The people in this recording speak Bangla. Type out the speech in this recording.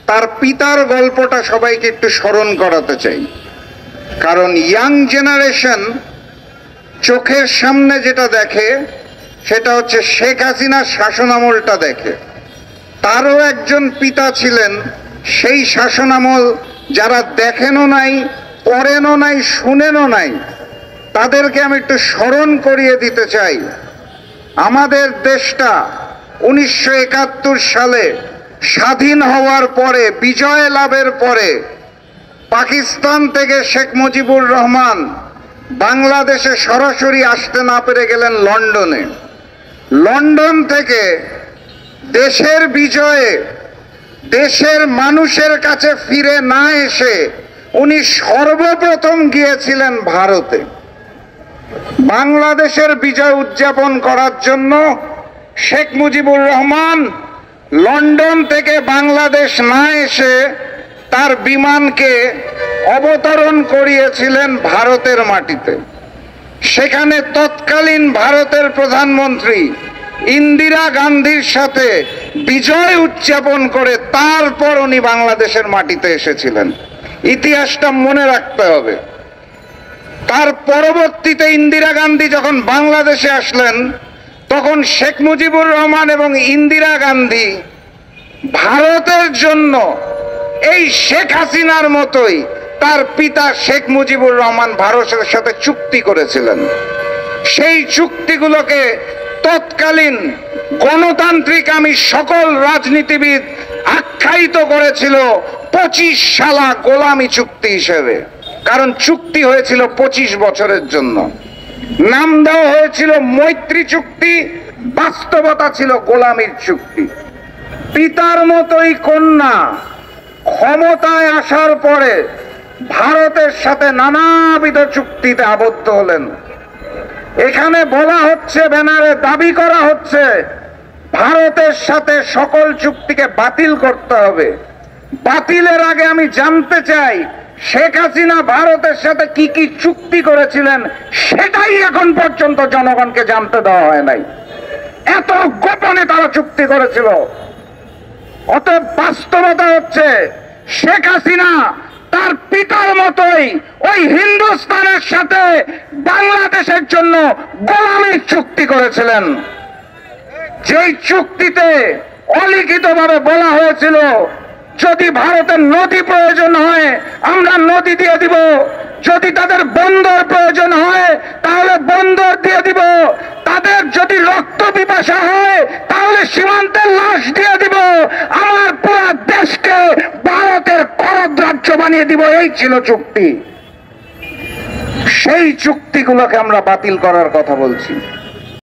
তার পিতার গল্পটা সবাইকে একটু স্মরণ করাতে চাই। কারণ ইয়াং জেনারেশন চোখের সামনে যেটা দেখে সেটা হচ্ছে শেখ হাসিনার শাসনামলটা দেখে। তারও একজন পিতা ছিলেন, সেই শাসনামল যারা দেখেনও নাই, পড়েনও নাই, শুনেনও নাই, তাদেরকে আমি একটু স্মরণ করিয়ে দিতে চাই। আমাদের দেশটা 1971 সালে স্বাধীন হওয়ার পরে, বিজয় লাভের পরে, পাকিস্তান থেকে শেখ মুজিবুর রহমান বাংলাদেশে সরাসরি আসতে না পেরে গেলেন লন্ডনে। লন্ডন থেকে দেশের বিজয়ে দেশের মানুষের কাছে ফিরে না এসে উনি সর্বপ্রথম গিয়েছিলেন ভারতে। বাংলাদেশের বিজয় উদযাপন করার জন্য শেখ মুজিবুর রহমান লন্ডন থেকে বাংলাদেশ না এসে তার বিমানকে অবতরণ করিয়েছিলেন ভারতের মাটিতে। সেখানে তৎকালীন ভারতের প্রধানমন্ত্রী ইন্দিরা গান্ধীর সাথে বিজয় উদযাপন করে তারপর উনি বাংলাদেশের মাটিতে এসেছিলেন। ইতিহাসটা মনে রাখতে হবে। তার পরবর্তীতে ইন্দিরা গান্ধী যখন বাংলাদেশে আসলেন, তখন শেখ মুজিবুর রহমান এবং ইন্দিরা গান্ধী ভারতের জন্য এই শেখ হাসিনার মতোই তার পিতা শেখ মুজিবুর রহমান ভারতের সাথে চুক্তি করেছিলেন। সেই চুক্তিগুলোকে তৎকালীন গণতান্ত্রিক আমি সকল রাজনীতিবিদ আখ্যায়িত করেছিল 25 সালা গোলামি চুক্তি হিসেবে। কারণ চুক্তি হয়েছিল 25 বছরের জন্য। নাম দেওয়া হয়েছিল মৈত্রী চুক্তি, বাস্তবতা ছিল গোলামির চুক্তি। পিতার মতোই কন্যা ক্ষমতায় আসার পরে ভারতের সাথে নানাবিধ চুক্তিতে আবদ্ধ হলেন। এখানে বলা হচ্ছে, ব্যানারে দাবি করা হচ্ছে ভারতের সাথে সকল চুক্তিকে বাতিল করতে হবে। বাতিলের আগে আমি জানতে চাই শেখ হাসিনা ভারতের সাথে কি কি চুক্তি করেছিলেন, সেটাই এখন পর্যন্ত জনগণকে জানতে দেওয়া হয় নাই। এত গোপনে তারা চুক্তি করেছিল। অতএব বাস্তবতা হচ্ছে শেখ হাসিনা তার পিতার মতোই ওই হিন্দুস্তানের সাথে বাংলাদেশের জন্য গোলামির চুক্তি করেছিলেন। যেই চুক্তিতে অলিখিতভাবে বলা হয়েছিল, যদি ভারতের নদী প্রয়োজন হয় আমরা নদী দিয়ে দিব, যদি তাদের বন্দর প্রয়োজন হয় তাহলে বন্দর দিয়ে দিব, তাদের যদি রক্ত পিপাসা হয় তাহলে সীমান্তের লাশ দিয়ে দিব, আমার পুরো দেশকে ভারতের করদ রাজ্য বানিয়ে দিব। এই ছিল চুক্তি। সেই চুক্তিগুলোকে আমরা বাতিল করার কথা বলছি।